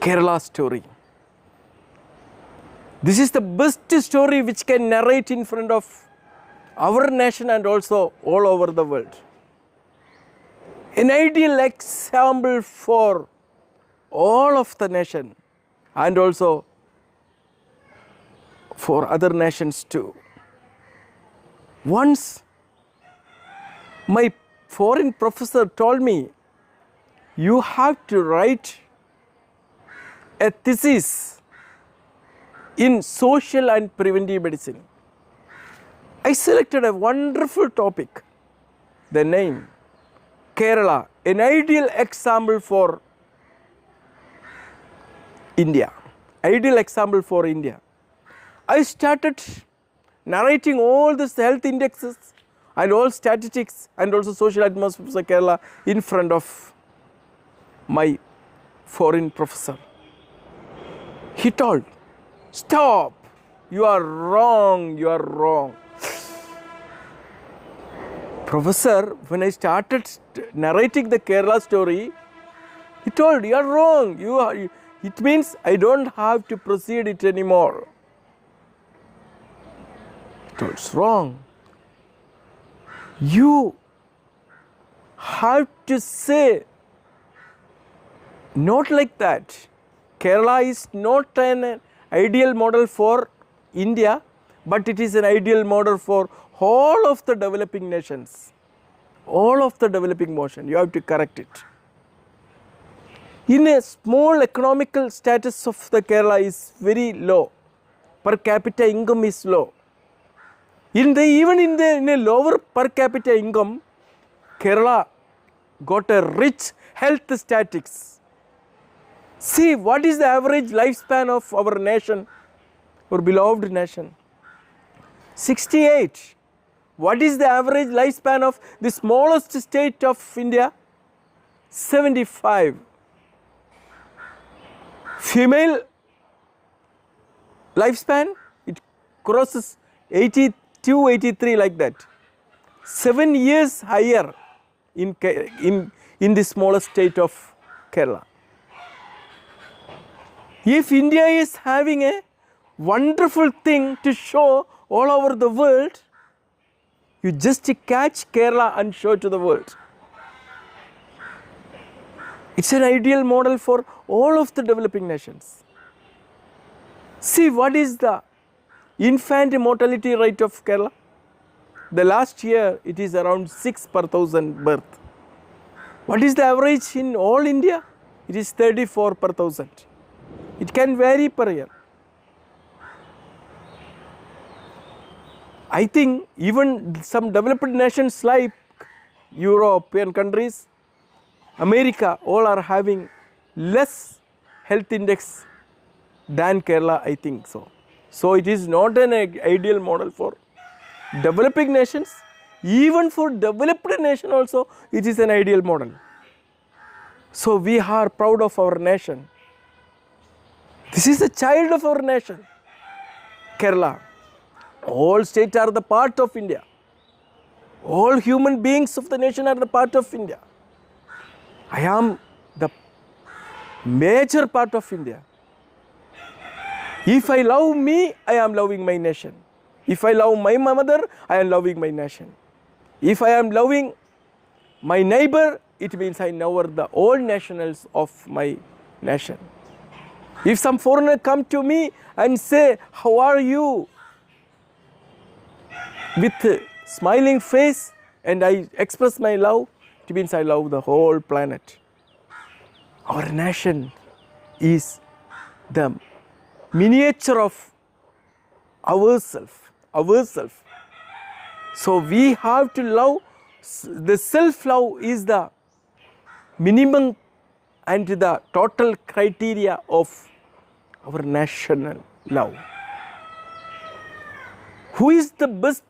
Kerala story. This is the best story which can narrate in front of our nation and also all over the world. An ideal example for all of the nation and also for other nations too. Once my foreign professor told me, you have to write a thesis in social and preventive medicine. I selected a wonderful topic, the name Kerala, an ideal example for India. Ideal example for India. I started narrating all the health indexes and all statistics and also social atmosphere of Kerala in front of my foreign professor. He told, stop, you are wrong, you are wrong. Professor, when I started narrating the Kerala story, he told, you are wrong, it means I don't have to proceed it anymore. He told, it's wrong. You have to say, not like that. Kerala is not an ideal model for India, but it is an ideal model for all of the developing nations. All of the developing nations, you have to correct it. In a small economical status of the Kerala is very low. Per capita income is low. Even in a lower per capita income, Kerala got a rich health statistics. See, what is the average lifespan of our nation, our beloved nation? 68. What is the average lifespan of the smallest state of India? 75. Female lifespan, it crosses 82, 83 like that. 7 years higher in the smallest state of Kerala. If India is having a wonderful thing to show all over the world, you just catch Kerala and show to the world. It's an ideal model for all of the developing nations. See, what is the infant mortality rate of Kerala? The last year, it is around 6 per 1,000 birth. What is the average in all India? It is 34 per 1,000. It can vary per year. I think even some developed nations like European countries, America, all are having less health index than Kerala, I think so. So it is not an ideal model for developing nations. Even for developed nation also, it is an ideal model. So we are proud of our nation. This is a child of our nation, Kerala. All states are the part of India. All human beings of the nation are the part of India. I am the major part of India. If I love me, I am loving my nation. If I love my mother, I am loving my nation. If I am loving my neighbor, it means I know the all nationals of my nation. If some foreigner come to me and say, how are you? With a smiling face and I express my love, it means I love the whole planet. Our nation is the miniature of ourselves. So we have to love, the self-love is the minimum and the total criteria of our national love. Who is the best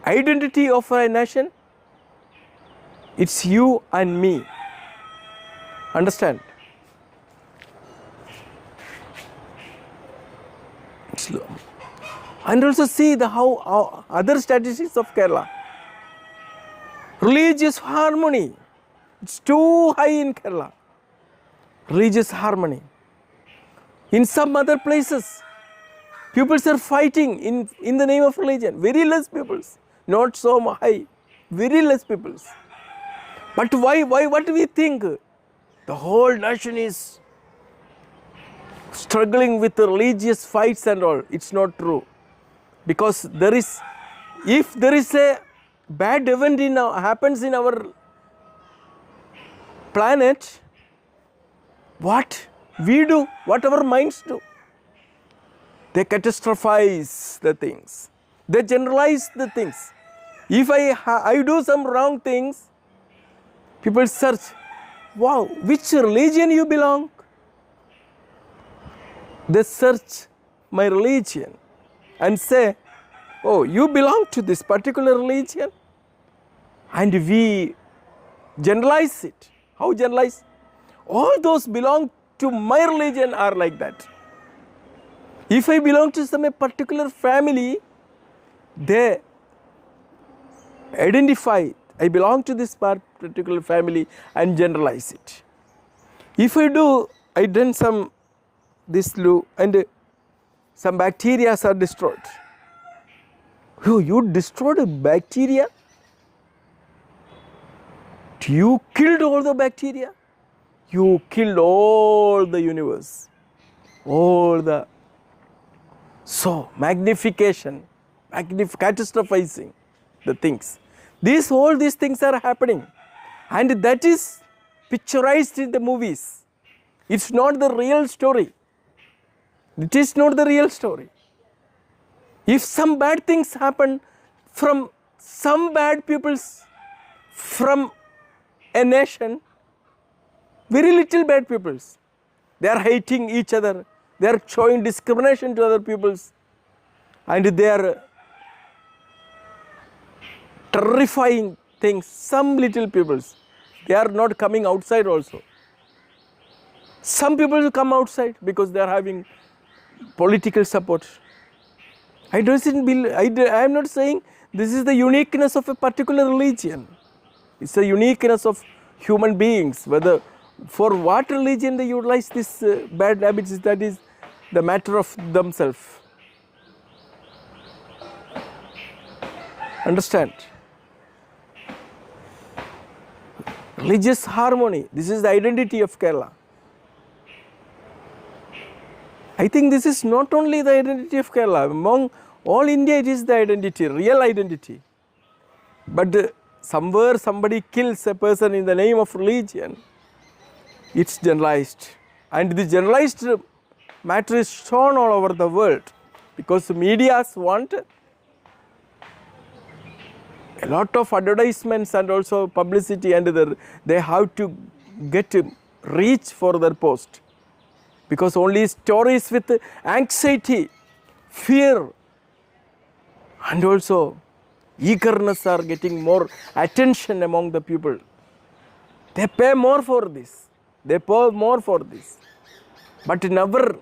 identity of a nation? It's you and me. Understand? And also see how other statistics of Kerala. Religious harmony, it's too high in Kerala. religious harmony. In some other places, peoples are fighting in the name of religion. Very less peoples, not so high, very less peoples. But why, what do we think? The whole nation is struggling with the religious fights and all. It's not true. Because if there is a bad event happens in our planet, what we do, what our minds do, they catastrophize the things. They generalize the things. If I do some wrong things, people search, wow, which religion you belong? They search my religion and say, oh, you belong to this particular religion? And we generalize it. How generalize? All those belong to my religion are like that. If I belong to some particular family, they identify, I belong to this particular family and generalize it. If I done some and some bacteria are destroyed. Oh, you destroyed a bacteria? You killed all the bacteria? You killed all the universe. So, magnification, catastrophizing the things. All these things are happening. And that is picturized in the movies. It's not the real story. It is not the real story. If some bad things happen from some bad peoples, from a nation, very little bad peoples, they are hating each other, they are showing discrimination to other peoples, and they are terrifying things. Some little peoples, they are not coming outside also. Some people come outside because they are having political support. I am not saying this is the uniqueness of a particular religion. It's the uniqueness of human beings. Whether for what religion they utilize these bad habits, that is the matter of themselves. Understand? Religious harmony. This is the identity of Kerala. I think this is not only the identity of Kerala. Among all India, it is the identity, real identity. But somewhere somebody kills a person in the name of religion, it's generalized. And the generalized matter is shown all over the world because the media want a lot of advertisements and also publicity, and they have to get reach for their post. Because only stories with anxiety, fear, and also eagerness are getting more attention among the people. They pay more for this. They pay more for this. But never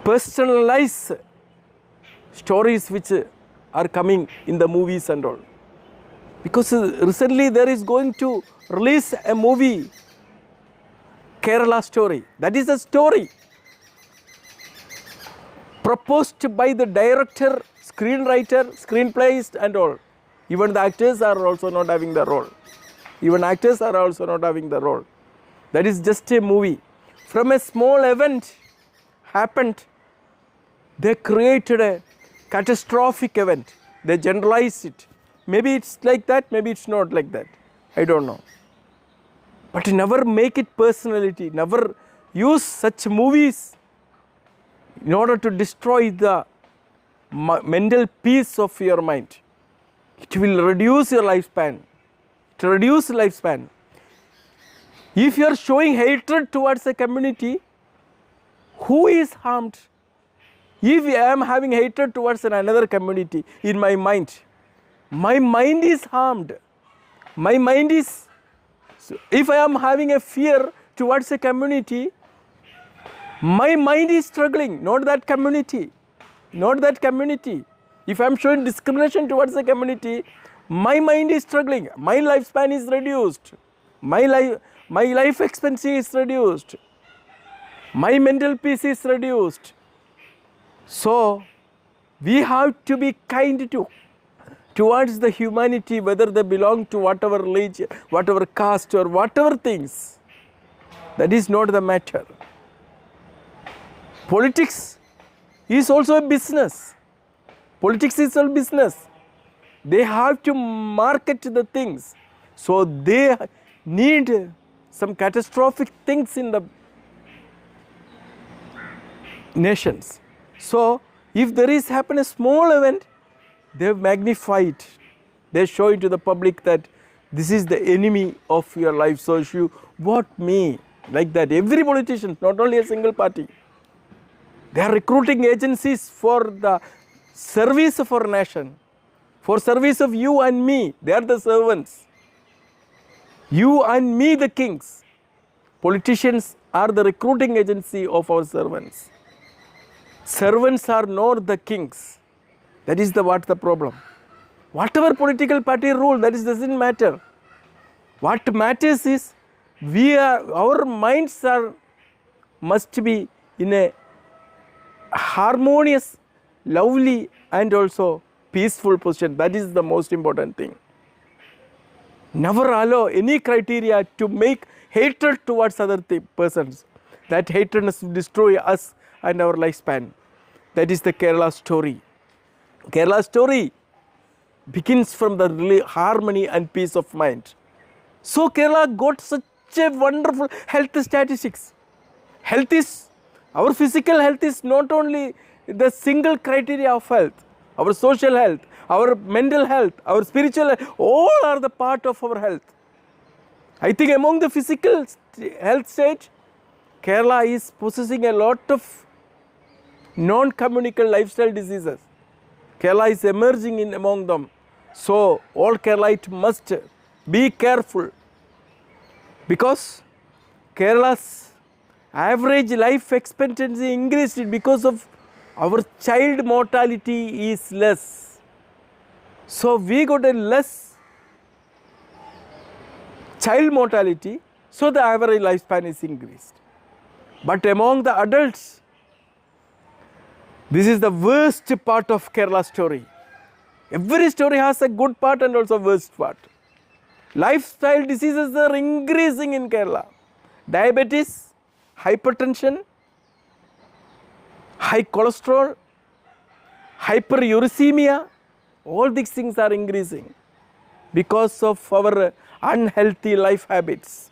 personalize stories which are coming in the movies and all. Because recently there is going to release a movie, Kerala Story. That is a story proposed by the director, screenwriter, screenplays and all. Even the actors are also not having the role. Even actors are also not having the role. That is just a movie. From a small event happened, they created a catastrophic event. They generalized it. Maybe it's like that, maybe it's not like that. I don't know. But never make it personality, never use such movies in order to destroy the mental peace of your mind. It will reduce your lifespan. It will reduce lifespan. If you are showing hatred towards a community, who is harmed? If I am having hatred towards another community in my mind is harmed. My mind is, if I am having a fear towards a community, my mind is struggling, not that community. Not that community. If I am showing discrimination towards a community, my mind is struggling. My lifespan is reduced. my life expectancy is reduced, my mental peace is reduced. So we have to be kind towards the humanity, whether they belong to whatever religion, whatever caste or whatever things. That is not the matter. Politics is also a business. Politics is a business. They have to market the things. So they need some catastrophic things in the nations. So if there is happen a small event, they magnify it. They show it to the public that this is the enemy of your life. So if you vote me, like that. Every politician, not only a single party. They are recruiting agencies for the service of our nation, for service of you and me. They are the servants. You and me, the kings. Politicians are the recruiting agency of our servants. Servants are not the kings. That is what the problem. Whatever political party rule, that doesn't matter. What matters is our minds must be in a harmonious, lovely and also peaceful position. That is the most important thing. Never allow any criteria to make hatred towards other persons. That hatred must destroy us and our lifespan. That is the Kerala story. Kerala story begins from the harmony and peace of mind. So Kerala got such a wonderful health statistics. Health is, our physical health is not only the single criteria of health. Our social health, our mental health, our spiritual health, all are the part of our health. I think among the physical health stage, Kerala is possessing a lot of non-communicable lifestyle diseases. Kerala is emerging in among them. So all Keralites must be careful, because Kerala's average life expectancy increased because of our child mortality is less. So we got a less child mortality, so the average lifespan is increased. But among the adults, this is the worst part of Kerala story. Every story has a good part and also worst part. Lifestyle diseases are increasing in Kerala. Diabetes, hypertension, high cholesterol, hyperuricemia, all these things are increasing because of our unhealthy life habits.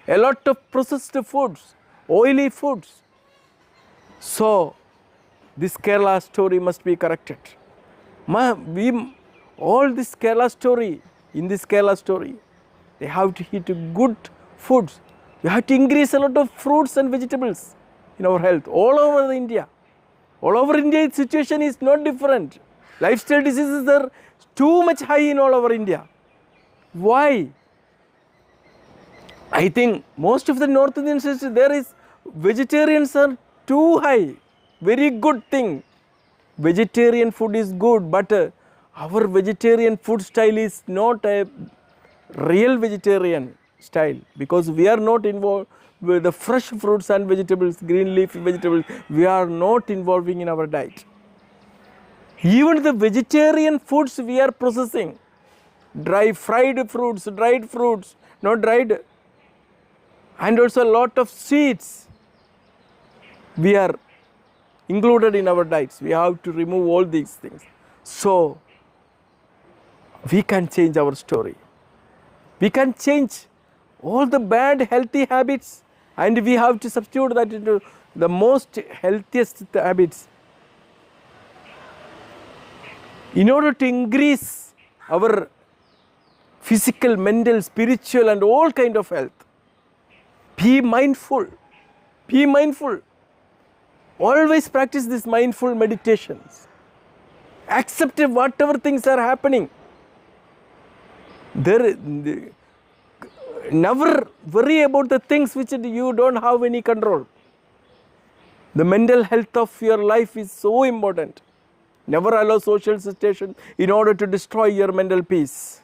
A lot of processed foods, oily foods. So this Kerala story must be corrected. All this Kerala story, in this Kerala story, they have to eat good foods. We have to increase a lot of fruits and vegetables in our health all over India. All over India, the situation is not different. Lifestyle diseases are too much high in all over India. Why? I think most of the North Indian states, there is vegetarians are too high. Very good thing. Vegetarian food is good, but our vegetarian food style is not a real vegetarian style, because we are not involved with the fresh fruits and vegetables, green leafy vegetables. We are not involving in our diet. Even the vegetarian foods we are processing, fried fruits, dried fruits, not dried, and also a lot of sweets we are included in our diets. We have to remove all these things. So we can change our story. We can change all the bad healthy habits, and we have to substitute that into the most healthiest habits. In order to increase our physical, mental, spiritual and all kind of health, be mindful. Be mindful. Always practice these mindful meditations. Accept whatever things are happening. Never worry about the things which you don't have any control. The mental health of your life is so important. Never allow social situation in order to destroy your mental peace.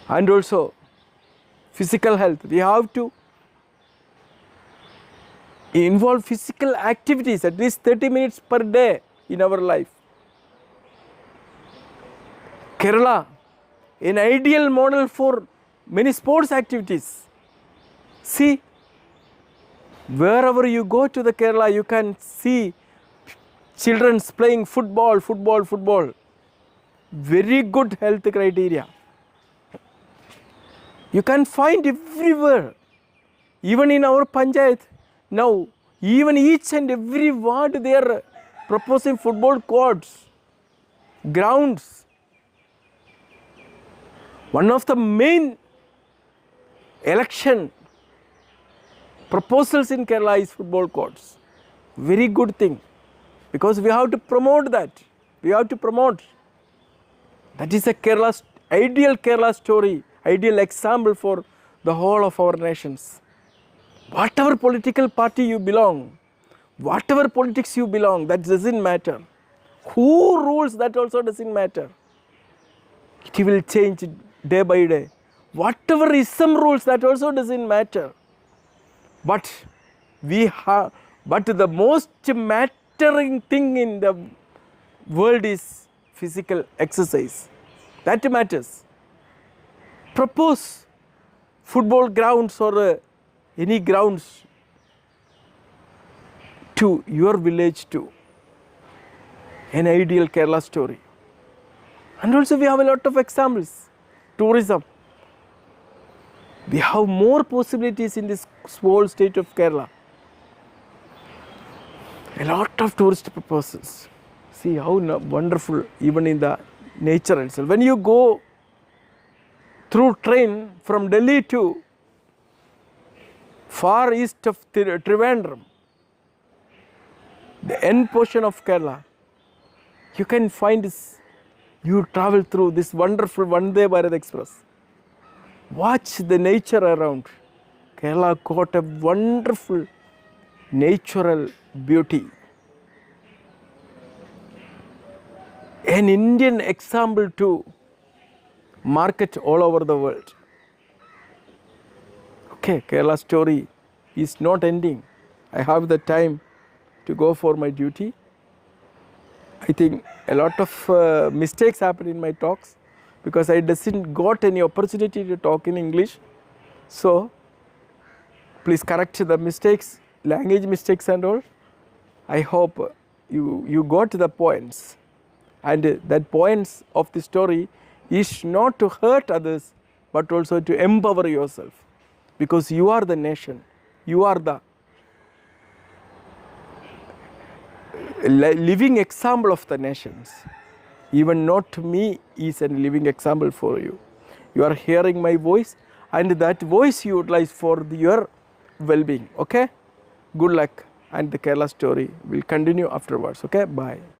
And also, Physical health. We have to involve physical activities at least 30 minutes per day in our life. Kerala, an ideal model for many sports activities. See, wherever you go to the Kerala, you can see children playing football. Very good health criteria. You can find everywhere. Even in our panchayat, now, even each and every ward they are proposing football courts, grounds. One of the main election proposals in Kerala is football courts. Very good thing, because we have to promote that. We have to promote. That is a ideal Kerala story, ideal example for the whole of our nations. Whatever political party you belong, whatever politics you belong, that doesn't matter. Who rules, that also doesn't matter. It will change day by day. Whatever ism rules, that also doesn't matter. But the most mattering thing in the world is physical exercise. That matters. Propose football grounds or any grounds to your village too. An ideal Kerala story. And also we have a lot of examples. Tourism. We have more possibilities in this small state of Kerala. A lot of tourist proposals. See how wonderful even in the nature itself. When you go through train from Delhi to far east of Trivandrum, the end portion of Kerala, you can find this, you travel through this wonderful Vande Bharat Express. Watch the nature around. Kerala got a wonderful natural beauty. An Indian example to market all over the world. Okay, Kerala story is not ending. I have the time to go for my duty. I think a lot of mistakes happen in my talks because I didn't got any opportunity to talk in English. So please correct the mistakes, language mistakes and all. I hope you got the points. And that points of the story is not to hurt others, but also to empower yourself. Because you are the nation. You are the living example of the nations. Even not me is a living example for you. You are hearing my voice, and that voice you utilize for your well-being. Okay? Good luck, and the Kerala story will continue afterwards. Okay? Bye.